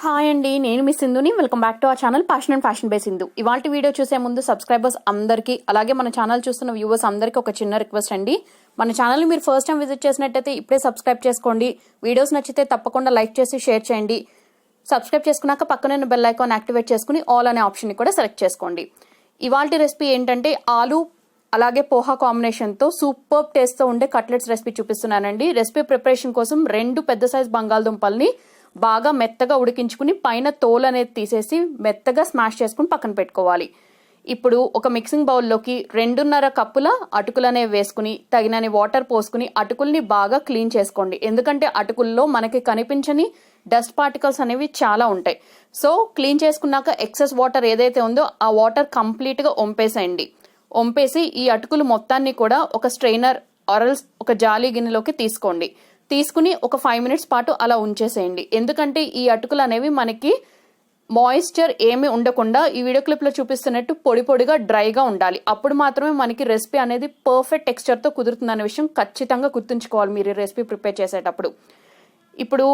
Hi అండి, నేను మీ సింధుని. Welcome back to our channel passion and fashion by Sindhu. ఇవాళ వీడియో చూసే ముందు సబ్స్క్రైబర్స్ అందరికీ, అలాగే మన ఛానల్ చూస్తున్న వ్యూవర్స్ అందరికీ ఒక చిన్న రిక్వెస్ట్ అండి. మన ఛానల్ని మీరు ఫస్ట్ టైం విజిట్ చేసినట్టయితే ఇప్పుడే సబ్స్క్రైబ్ చేసుకోండి. వీడియోస్ నచ్చితే తప్పకుండా లైక్ చేసి షేర్ చేయండి. సబ్స్క్రైబ్ చేసుకున్నాక పక్కన బెల్ ఐకాన్ యాక్టివేట్ చేసుకుని ఆల్ అనే ఆప్షన్ని కూడా సెలెక్ట్ చేసుకోండి. ఇవాళ రెసిపీ ఏంటంటే ఆలు అలాగే పోహా కాంబినేషన్తో సూపర్ టేస్ట్తో ఉండే కట్లెట్స్ రెసిపీ చూపిస్తున్నానండి. రెసిపీ ప్రిపరేషన్ కోసం 2 పెద్ద సైజ్ బంగాళదుంపల్ని బాగా మెత్తగా ఉడికించుకుని పైన తోలు అనేది తీసేసి మెత్తగా స్మాష్ చేసుకుని పక్కన పెట్టుకోవాలి. ఇప్పుడు ఒక మిక్సింగ్ బౌల్లోకి 2.5 కప్పుల అటుకులు అనేవి వేసుకుని తగినన్ని వాటర్ పోసుకుని అటుకుల్ని బాగా క్లీన్ చేసుకోండి. ఎందుకంటే అటుకుల్లో మనకి కనిపించని డస్ట్ పార్టికల్స్ అనేవి చాలా ఉంటాయి. సో క్లీన్ చేసుకున్నాక ఎక్సెస్ వాటర్ ఏదైతే ఉందో ఆ వాటర్ కంప్లీట్గా వంపేసి ఈ అటుకులు మొత్తాన్ని కూడా ఒక స్ట్రెయినర్ ఆరల్స్ ఒక జాలీ గిన్నెలోకి తీసుకుని ఒక 5 మినిట్స్ పాటు అలా ఉంచేసేయండి. ఎందుకంటే ఈ అటుకులు అనేవి మనకి మాయిశ్చర్ ఏమీ ఉండకుండా ఈ వీడియో క్లిప్లో చూపిస్తున్నట్టు పొడిగా డ్రైగా ఉండాలి. అప్పుడు మాత్రమే మనకి రెసిపీ అనేది పర్ఫెక్ట్ టెక్స్చర్తో కుదురుతుందనే విషయం ఖచ్చితంగా గుర్తుంచుకోవాలి మీరు ఈ రెసిపీ ప్రిపేర్ చేసేటప్పుడు. ఇప్పుడు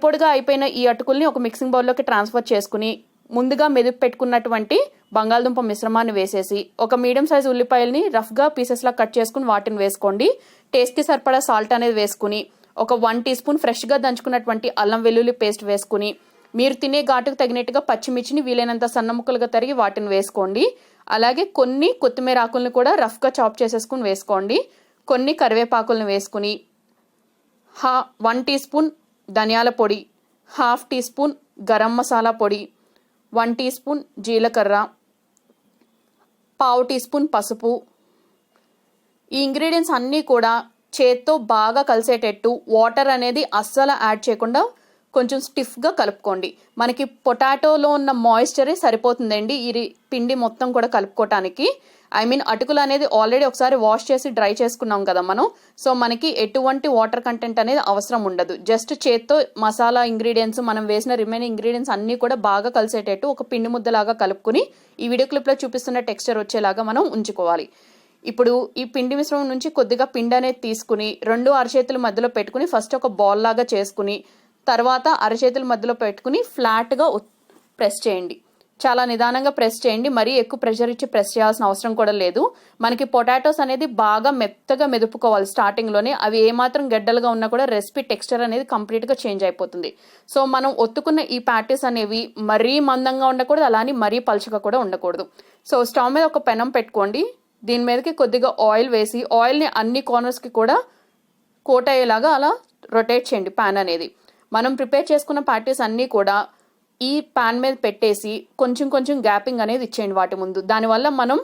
పొడిగా అయిపోయిన ఈ అటుకుల్ని ఒక మిక్సింగ్ బౌల్లోకి ట్రాన్స్ఫర్ చేసుకుని ముందుగా మెదుపు పెట్టుకున్నటువంటి బంగాళదుంప మిశ్రమాన్ని వేసేసి ఒక మీడియం సైజ్ ఉల్లిపాయల్ని రఫ్గా పీసెస్లా కట్ చేసుకుని వాటిని వేసుకోండి. టేస్ట్కి సరిపడా సాల్ట్ అనేది వేసుకుని ఒక 1 టీ స్పూన్ ఫ్రెష్గా దంచుకున్నటువంటి అల్లం వెల్లుల్లి పేస్ట్ వేసుకుని మీరు తినే ఘాటుకు తగినట్టుగా పచ్చిమిర్చిని వీలైనంత సన్న ముక్కలుగా తరిగి వాటిని వేసుకోండి. అలాగే కొన్ని కొత్తిమీర ఆకులను కూడా రఫ్గా చాప్ చేసేసుకుని వేసుకోండి. కొన్ని కరివేపాకులను వేసుకుని 1 టీ స్పూన్ ధనియాల పొడి, 1/2 టీ స్పూన్ గరం మసాలా పొడి, 1 టీ స్పూన్ జీలకర్ర, 1/2 టీ స్పూన్ పసుపు. ఈ ఇంగ్రీడియంట్స్ అన్నీ కూడా చేత్తో బాగా కలిసేటట్టు వాటర్ అనేది అస్సలు యాడ్ చేయకుండా కొంచెం స్టిఫ్గా కలుపుకోండి. మనకి పొటాటోలో ఉన్న మాయిశ్చరే సరిపోతుందండి ఈ పిండి మొత్తం కూడా కలుపుకోవటానికి. అటుకులు అనేది ఆల్రెడీ ఒకసారి వాష్ చేసి డ్రై చేసుకున్నాం కదా మనం. సో మనకి ఎటువంటి వాటర్ కంటెంట్ అనేది అవసరం ఉండదు. జస్ట్ చేత్తో మసాలా ఇంగ్రీడియంట్స్ మనం వేసిన రిమైనింగ్ ఇంగ్రీడియంట్స్ అన్నీ కూడా బాగా కలిసేటట్టు ఒక పిండి ముద్దలాగా కలుపుకుని ఈ వీడియో క్లిప్లో చూపిస్తున్న టెక్స్చర్ వచ్చేలాగా మనం ఉంచుకోవాలి. ఇప్పుడు ఈ పిండి మిశ్రమం నుంచి కొద్దిగా పిండి అనేది తీసుకుని 2 అరచేతుల మధ్యలో పెట్టుకుని ఫస్ట్ ఒక బాల్ లాగా చేసుకుని తర్వాత అరచేతుల మధ్యలో పెట్టుకుని ఫ్లాట్గా ప్రెస్ చేయండి. చాలా నిదానంగా ప్రెస్ చేయండి. మరీ ఎక్కువ ప్రెషర్ ఇచ్చి ప్రెస్ చేయాల్సిన అవసరం కూడా లేదు. మనకి పొటాటోస్ అనేది బాగా మెత్తగా మెదుపుకోవాలి స్టార్టింగ్లోనే. అవి ఏమాత్రం గడ్డలుగా ఉన్నా కూడా రెసిపీ టెక్స్చర్ అనేది కంప్లీట్గా చేంజ్ అయిపోతుంది. సో మనం ఒత్తుకున్న ఈ ప్యాటీస్ అనేవి మరీ మందంగా ఉండకూడదు, అలానే మరీ పలుచగా కూడా ఉండకూడదు. సో స్టవ్ మీద ఒక పెనం పెట్టుకోండి. దీని మీదకి కొద్దిగా ఆయిల్ వేసి ఆయిల్ని అన్ని కార్నర్స్కి కూడా కోట్ అయ్యేలాగా అలా రొటేట్ చేయండి ప్యాన్ అనేది. మనం ప్రిపేర్ చేసుకున్న ప్యాటీస్ అన్నీ కూడా ఈ ప్యాన్ మీద పెట్టేసి కొంచెం గ్యాపింగ్ అనేది ఇచ్చేయండి వాటి ముందు. దానివల్ల మనం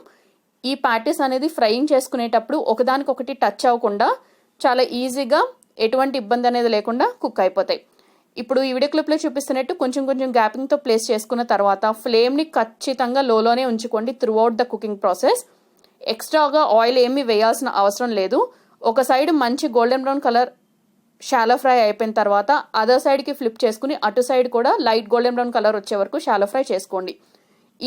ఈ ప్యాటీస్ అనేది ఫ్రైయింగ్ చేసుకునేటప్పుడు ఒకదానికొకటి టచ్ అవ్వకుండా చాలా ఈజీగా ఎటువంటి ఇబ్బంది అనేది లేకుండా కుక్ అయిపోతాయి. ఇప్పుడు ఈ వీడియో క్లిప్లో చూపిస్తున్నట్టు కొంచెం గ్యాపింగ్తో ప్లేస్ చేసుకున్న తర్వాత ఫ్లేమ్ని ఖచ్చితంగా లోలోనే ఉంచుకోండి through out the cooking process. ఎక్స్ట్రాగా ఆయిల్ ఏమీ వేయాల్సిన అవసరం లేదు. ఒక సైడ్ మంచి golden brown colour shallow fry అయిపోయిన తర్వాత అదర్ సైడ్కి ఫ్లిప్ చేసుకుని అటు సైడ్ కూడా లైట్ గోల్డెన్ బ్రౌన్ కలర్ వచ్చే వరకు షాలో ఫ్రై చేసుకోండి.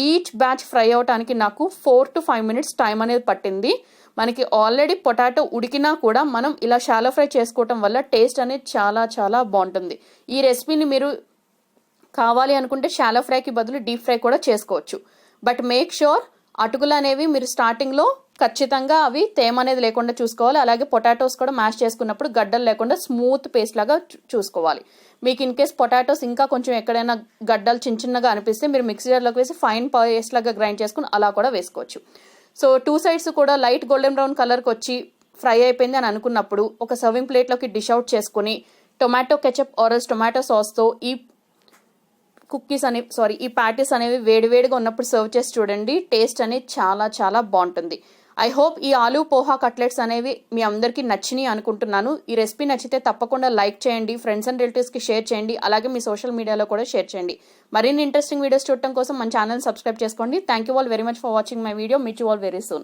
ఈచ్ బ్యాచ్ ఫ్రై అవడానికి నాకు 4 to 5 మినిట్స్ టైం అనేది పట్టింది. మనకి ఆల్రెడీ పొటాటో ఉడికినా కూడా మనం ఇలా షాలో ఫ్రై చేసుకోవటం వల్ల టేస్ట్ అనేది చాలా బాగుంటుంది. ఈ రెసిపీని మీరు కావాలి అనుకుంటే షాలో ఫ్రైకి బదులు డీప్ ఫ్రై కూడా చేసుకోవచ్చు. బట్ మేక్ ష్యూర్ అటుకులు అనేవి మీరు స్టార్టింగ్లో ఖచ్చితంగా అవి తేమ అనేది లేకుండా చూసుకోవాలి. అలాగే పొటాటోస్ కూడా మ్యాష్ చేసుకున్నప్పుడు గడ్డలు లేకుండా స్మూత్ పేస్ట్ లాగా చూసుకోవాలి. మీకు ఇన్ కేస్ పొటాటోస్ ఇంకా కొంచెం ఎక్కడైనా గడ్డలు చిన్నగా అనిపిస్తే మీరు మిక్సీ జార్లోకి వేసి ఫైన్ పేస్ట్ లాగా గ్రైండ్ చేసుకుని అలా కూడా వేసుకోవచ్చు. సో 2 సైడ్స్ కూడా లైట్ గోల్డెన్ బ్రౌన్ కలర్కి వచ్చి ఫ్రై అయిపోయింది అని అనుకున్నప్పుడు ఒక సర్వింగ్ ప్లేట్లోకి డిష్ అవుట్ చేసుకుని టొమాటో కెచప్ ఆరల్స్ టొమాటో సాస్తో ఈ ప్యాటీస్ అనేవి వేడివేడిగా ఉన్నప్పుడు సర్వ్ చేసి చూడండి. టేస్ట్ అనేది చాలా బాగుంటుంది. ఐ హోప్ ఈ ఆలు పోహా కట్లెట్స్ అనేవి మీ అందరికీ నచ్చినాయి అనుకుంటున్నాను. ఈ రెసిపీ నచ్చితే తప్పకుండా లైక్ చేయండి, ఫ్రెండ్స్ అండ్ రిలేటివ్స్కి షేర్ చేయండి, అలాగే మీ సోషల్ మీడియాలో కూడా షేర్ చేయండి. మరిన్ని ఇంట్రెస్టింగ్ వీడియోస్ చూడటం కోసం మన ఛానల్ సబ్స్క్రైబ్ చేసుకోండి. Thank you all very much for watching my video. Meet you all very soon.